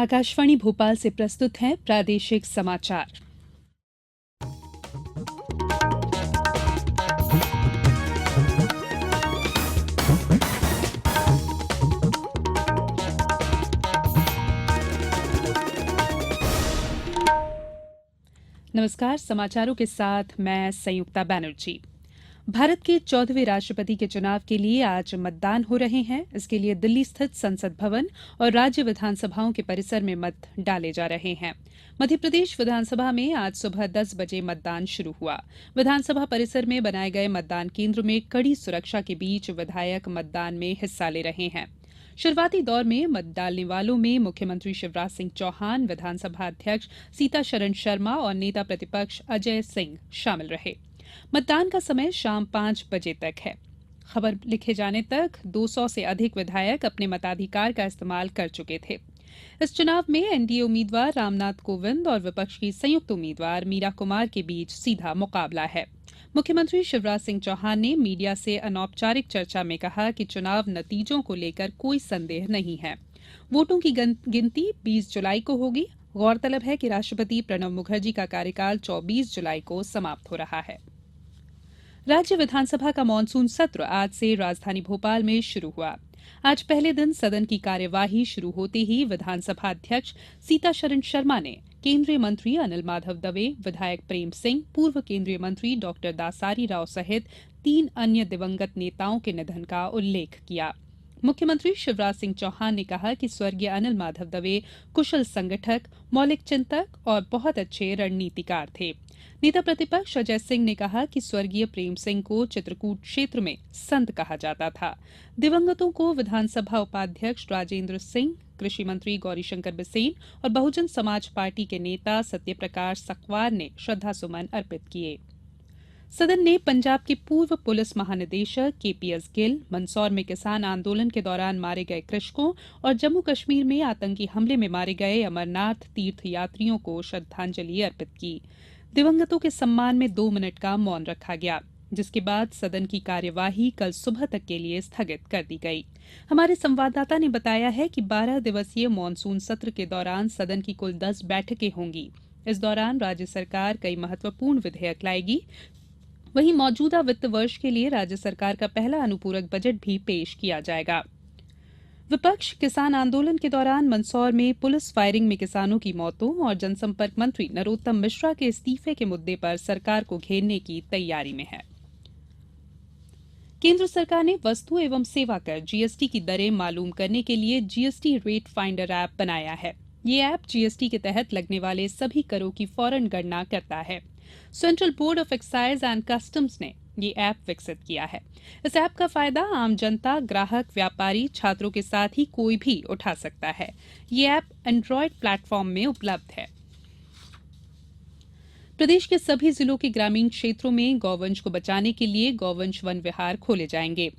आकाशवाणी भोपाल से प्रस्तुत हैं प्रादेशिक समाचार। नमस्कार, समाचारों के साथ मैं संयुक्ता बैनर्जी। भारत के 14वें राष्ट्रपति के चुनाव के लिए आज मतदान हो रहे हैं। इसके लिए दिल्ली स्थित संसद भवन और राज्य विधानसभाओं के परिसर में मत डाले जा रहे हैं। मध्यप्रदेश विधानसभा में आज सुबह 10 बजे मतदान शुरू हुआ। विधानसभा परिसर में बनाए गए मतदान केंद्र में कड़ी सुरक्षा के बीच विधायक मतदान में हिस्सा ले रहे हैं। शुरुआती दौर में मत डालने वालों में मुख्यमंत्री शिवराज सिंह चौहान, विधानसभा अध्यक्ष सीताशरण शर्मा और नेता प्रतिपक्ष अजय सिंह शामिल रहे। मतदान का समय शाम 5 बजे तक है। खबर लिखे जाने तक 200 से अधिक विधायक अपने मताधिकार का इस्तेमाल कर चुके थे। इस चुनाव में एनडीए उम्मीदवार रामनाथ कोविंद और विपक्ष की संयुक्त उम्मीदवार मीरा कुमार के बीच सीधा मुकाबला है। मुख्यमंत्री शिवराज सिंह चौहान ने मीडिया से अनौपचारिक चर्चा में कहा कि चुनाव नतीजों को लेकर कोई संदेह नहीं है। वोटों की गिनती 20 जुलाई को होगी। गौरतलब है कि राष्ट्रपति प्रणब मुखर्जी का कार्यकाल 24 जुलाई को समाप्त हो रहा है। राज्य विधानसभा का मानसून सत्र आज से राजधानी भोपाल में शुरू हुआ। आज पहले दिन सदन की कार्यवाही शुरू होते ही विधानसभा अध्यक्ष सीताशरण शर्मा ने केंद्रीय मंत्री अनिल माधव दवे, विधायक प्रेम सिंह, पूर्व केंद्रीय मंत्री डॉक्टर दासारी राव सहित 3 अन्य दिवंगत नेताओं के निधन का उल्लेख किया। मुख्यमंत्री शिवराज सिंह चौहान ने कहा कि स्वर्गीय अनिल माधव दवे कुशल संगठक, मौलिक चिंतक और बहुत अच्छे रणनीतिकार थे। नेता प्रतिपक्ष अजय सिंह ने कहा कि स्वर्गीय प्रेम सिंह को चित्रकूट क्षेत्र में संत कहा जाता था। दिवंगतों को विधानसभा उपाध्यक्ष राजेंद्र सिंह, कृषि मंत्री गौरीशंकर बिसेन और बहुजन समाज पार्टी के नेता सत्यप्रकाश सखवार ने श्रद्धासुमन अर्पित किए। सदन ने पंजाब के पूर्व पुलिस महानिदेशक केपीएस गिल, मंदसौर में किसान आंदोलन के दौरान मारे गए कृषकों और जम्मू कश्मीर में आतंकी हमले में मारे गए अमरनाथ तीर्थ यात्रियों को श्रद्धांजलि अर्पित की। दिवंगतों के सम्मान में 2 मिनट का मौन रखा गया, जिसके बाद सदन की कार्यवाही कल सुबह तक के लिए स्थगित कर दी गई। हमारे संवाददाता ने बताया है कि 12 दिवसीय मानसून सत्र के दौरान सदन की कुल 10 बैठकें होंगी। इस दौरान राज्य सरकार कई महत्वपूर्ण विधेयक लाएगी। वहीं मौजूदा वित्त वर्ष के लिए राज्य सरकार का पहला अनुपूरक बजट भी पेश किया जाएगा। विपक्ष किसान आंदोलन के दौरान मंदसौर में पुलिस फायरिंग में किसानों की मौतों और जनसंपर्क मंत्री नरोत्तम मिश्रा के इस्तीफे के मुद्दे पर सरकार को घेरने की तैयारी में है। केंद्र सरकार ने वस्तु एवं सेवा कर जीएसटी की दरें मालूम करने के लिए जीएसटी रेट फाइंडर ऐप बनाया है। ये ऐप जीएसटी के तहत लगने वाले सभी करों की फौरन गणना करता है। Central board of excise and customs ने ये ऐप विकसित किया है। इस ऐप का फायदा आम जनता, ग्राहक, व्यापारी, छात्रों के साथ ही कोई भी उठा सकता है। ये ऐप एंड्रॉयड प्लेटफॉर्म में उपलब्ध है। प्रदेश के सभी जिलों के ग्रामीण क्षेत्रों में गौवंश को बचाने के लिए गौवंश वन विहार खोले जाएंगे।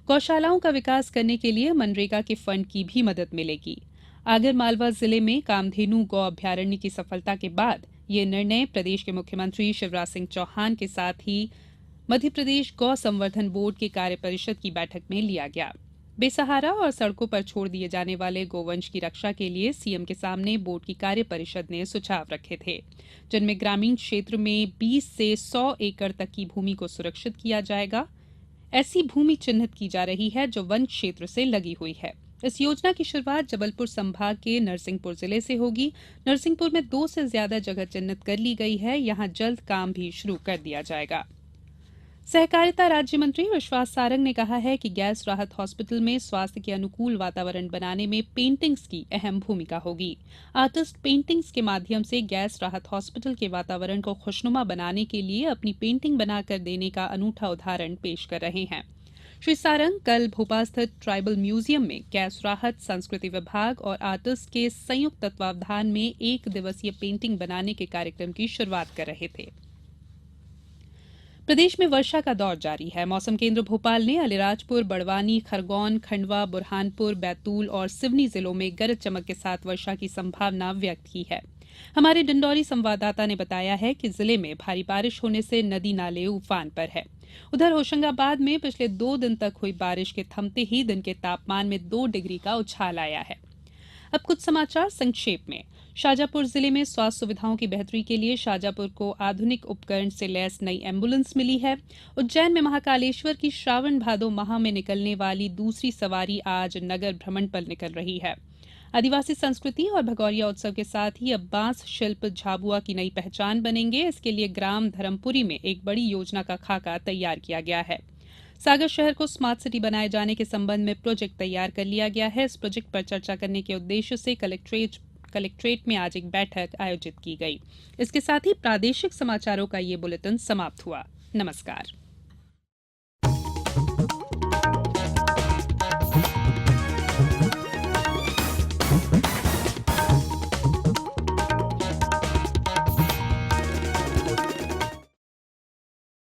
गौशालाओं का विकास करने के लिए मनरेगा के फंड की भी मदद मिलेगी। आगरमालवा जिले में कामधेनु गौ अभ्यारण्य की सफलता के बाद ये निर्णय प्रदेश के मुख्यमंत्री शिवराज सिंह चौहान के साथ ही मध्यप्रदेश गौ संवर्धन बोर्ड के कार्य परिषद की बैठक में लिया गया। बेसहारा और सड़कों पर छोड़ दिए जाने वाले गोवंश की रक्षा के लिए सीएम के सामने बोर्ड की कार्य परिषद ने सुझाव रखे थे, जिनमें ग्रामीण क्षेत्र में 20 से 100 एकड़ तक की भूमि को सुरक्षित किया जाएगा। ऐसी भूमि चिन्हित की जा रही है जो वन क्षेत्र से लगी हुई है। इस योजना की शुरुआत जबलपुर संभाग के नरसिंहपुर जिले से होगी। नरसिंहपुर में 2 से ज्यादा जगह चिन्हित कर ली गई है। यहां जल्द काम भी शुरू कर दिया जाएगा। सहकारिता राज्य मंत्री विश्वास सारंग ने कहा है कि गैस राहत हॉस्पिटल में स्वास्थ्य के अनुकूल वातावरण बनाने में पेंटिंग्स की अहम भूमिका होगी। आर्टिस्ट पेंटिंग्स के माध्यम से गैस राहत हॉस्पिटल के वातावरण को खुशनुमा बनाने के लिए अपनी पेंटिंग बनाकर देने का अनूठा उदाहरण पेश कर रहे हैं। श्री सारंग कल भोपाल स्थित ट्राइबल म्यूजियम में गैस राहत, संस्कृति विभाग और आर्टिस्ट के संयुक्त तत्वावधान में 1 दिवसीय पेंटिंग बनाने के कार्यक्रम की शुरुआत कर रहे थे। प्रदेश में वर्षा का दौर जारी है। मौसम केंद्र भोपाल ने अलीराजपुर, बड़वानी, खरगोन, खंडवा, बुरहानपुर, बैतूल और सिवनी जिलों में गरज चमक के साथ वर्षा की संभावना व्यक्त की है। हमारे डिंडौरी संवाददाता ने बताया है कि जिले में भारी बारिश होने से नदी नाले उफान पर है। उधर होशंगाबाद में पिछले 2 दिन तक हुई बारिश के थमते ही दिन के तापमान में 2 डिग्री का उछाल आया है। अब कुछ समाचार संक्षेप में। शाजापुर जिले में स्वास्थ्य सुविधाओं की बेहतरी के लिए शाजापुर को आधुनिक उपकरण से लैस नई एम्बुलेंस मिली है। उज्जैन में महाकालेश्वर की श्रावण भादो माह में निकलने वाली दूसरी सवारी आज नगर भ्रमण पर निकल रही है। आदिवासी संस्कृति और भगौरिया उत्सव के साथ ही अब बांस शिल्प झाबुआ की नई पहचान बनेंगे। इसके लिए ग्राम धरमपुरी में एक बड़ी योजना का खाका तैयार किया गया है। सागर शहर को स्मार्ट सिटी बनाए जाने के संबंध में प्रोजेक्ट तैयार कर लिया गया है। इस प्रोजेक्ट पर चर्चा करने के उद्देश्य से कलेक्ट्रेट में आज एक बैठक आयोजित की गई। इसके साथ ही प्रादेशिक समाचारों का ये बुलेटिन समाप्त हुआ। नमस्कार।